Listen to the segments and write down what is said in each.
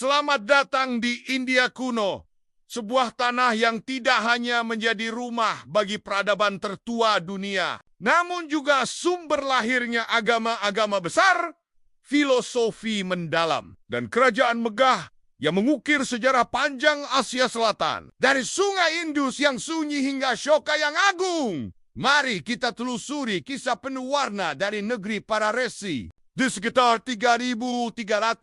Selamat datang di India kuno, sebuah tanah yang tidak hanya menjadi rumah bagi peradaban tertua dunia, namun juga sumber lahirnya agama-agama besar, filosofi mendalam, dan kerajaan megah yang mengukir sejarah panjang Asia Selatan. Dari sungai Indus yang sunyi hingga Ashoka yang agung. Mari kita telusuri kisah penuh warna dari negeri para resi. Di sekitar 3300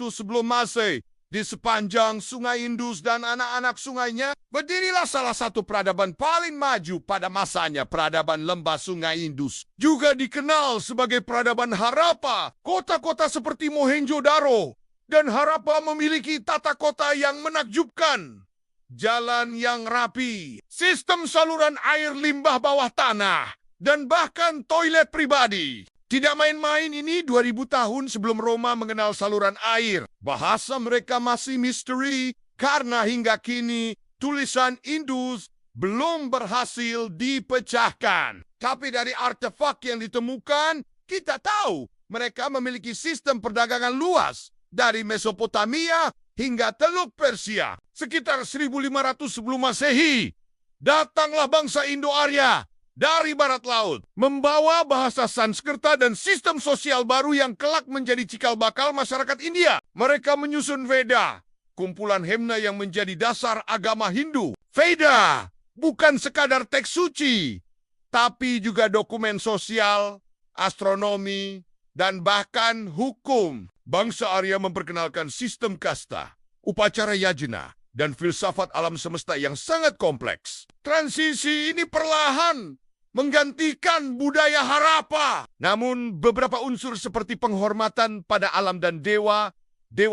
sebelum Masehi, di sepanjang sungai Indus dan anak-anak sungainya, berdirilah salah satu peradaban paling maju pada masanya, peradaban lembah sungai Indus. Juga dikenal sebagai peradaban Harappa. Kota-kota seperti Mohenjo-daro dan Harappa memiliki tata kota yang menakjubkan. Jalan yang rapi, sistem saluran air limbah bawah tanah, dan bahkan toilet pribadi. Tidak main-main, ini 2000 tahun sebelum Roma mengenal saluran air. Bahasa mereka masih misteri karena hingga kini tulisan Indus belum berhasil dipecahkan. Tapi dari artefak yang ditemukan, kita tahu mereka memiliki sistem perdagangan luas dari Mesopotamia hingga Teluk Persia. Sekitar 1500 sebelum Masehi, datanglah bangsa Indo-Arya dari barat laut, membawa bahasa Sanskerta dan sistem sosial baru yang kelak menjadi cikal bakal masyarakat India. Mereka menyusun Veda, kumpulan himna yang menjadi dasar agama Hindu. Veda bukan sekadar teks suci, tapi juga dokumen sosial, astronomi, dan bahkan hukum. Bangsa Arya memperkenalkan sistem kasta, upacara yajna, dan filsafat alam semesta yang sangat kompleks. Transisi ini perlahan menggantikan budaya Harappa. Namun beberapa unsur seperti penghormatan pada alam dan dewa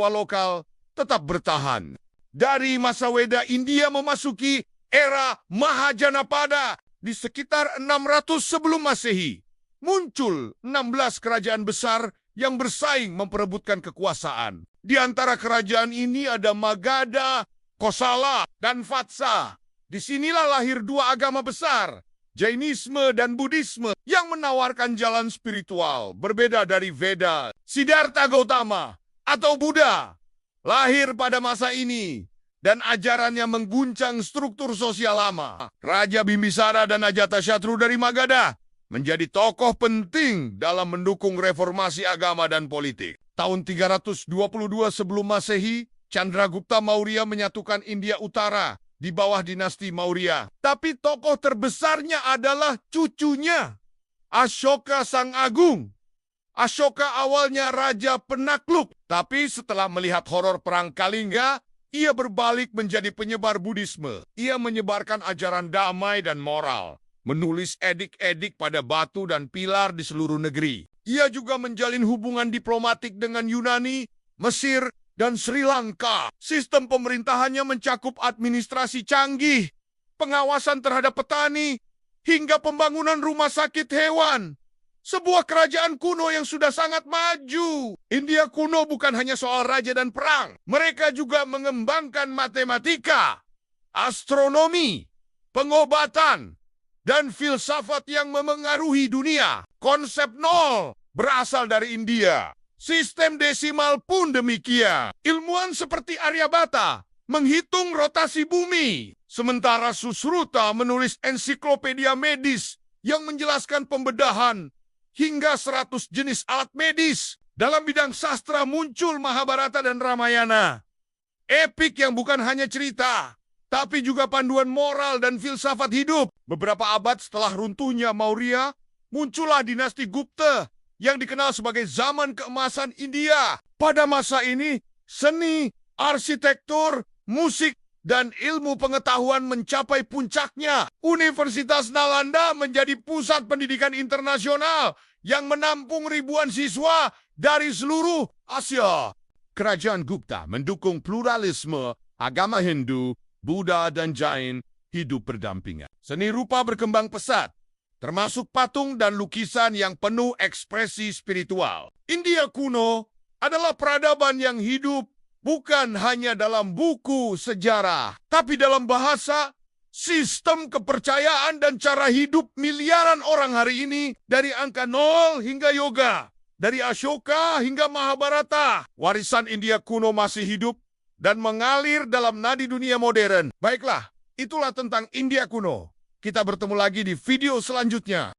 lokal tetap bertahan. Dari masa Weda, India memasuki era Mahajanapada di sekitar 600 sebelum Masehi. Muncul 16 kerajaan besar yang bersaing memperebutkan kekuasaan. Di antara kerajaan ini ada Magadha, Kosala, dan Vatsa. Disinilah lahir dua agama besar, Jainisme dan Buddhisme, yang menawarkan jalan spiritual berbeda dari Veda. Siddhartha Gautama atau Buddha lahir pada masa ini, dan ajarannya mengguncang struktur sosial lama. Raja Bimbisara dan Ajatasatru dari Magadha menjadi tokoh penting dalam mendukung reformasi agama dan politik. Tahun 322 sebelum Masehi, Chandragupta Maurya menyatukan India Utara di bawah dinasti Maurya. Tapi tokoh terbesarnya adalah cucunya, Ashoka Sang Agung. Ashoka awalnya raja penakluk, tapi setelah melihat horor perang Kalingga, ia berbalik menjadi penyebar Buddhisme. Ia menyebarkan ajaran damai dan moral, menulis edik-edik pada batu dan pilar di seluruh negeri. Ia juga menjalin hubungan diplomatik dengan Yunani, Mesir, dan Sri Lanka. Sistem pemerintahannya mencakup administrasi canggih, pengawasan terhadap petani, hingga pembangunan rumah sakit hewan. Sebuah kerajaan kuno yang sudah sangat maju. India kuno bukan hanya soal raja dan perang. Mereka juga mengembangkan matematika, astronomi, pengobatan, dan filsafat yang memengaruhi dunia. Konsep nol berasal dari India. Sistem desimal pun demikian. Ilmuwan seperti Aryabhata menghitung rotasi bumi, sementara Susruta menulis ensiklopedia medis yang menjelaskan pembedahan hingga 100 jenis alat medis. Dalam bidang sastra muncul Mahabharata dan Ramayana. Epik yang bukan hanya cerita, tapi juga panduan moral dan filsafat hidup. Beberapa abad setelah runtuhnya Maurya, muncullah dinasti Gupta yang dikenal sebagai zaman keemasan India. Pada masa ini, seni, arsitektur, musik, dan ilmu pengetahuan mencapai puncaknya. Universitas Nalanda menjadi pusat pendidikan internasional yang menampung ribuan siswa dari seluruh Asia. Kerajaan Gupta mendukung pluralisme agama Hindu, Buddha, dan Jain hidup berdampingan. Seni rupa berkembang pesat, termasuk patung dan lukisan yang penuh ekspresi spiritual. India kuno adalah peradaban yang hidup bukan hanya dalam buku sejarah, tapi dalam bahasa, sistem kepercayaan, dan cara hidup miliaran orang hari ini, dari angka 0 hingga yoga, dari Ashoka hingga Mahabharata. Warisan India kuno masih hidup dan mengalir dalam nadi dunia modern. Baiklah, itulah tentang India kuno. Kita bertemu lagi di video selanjutnya.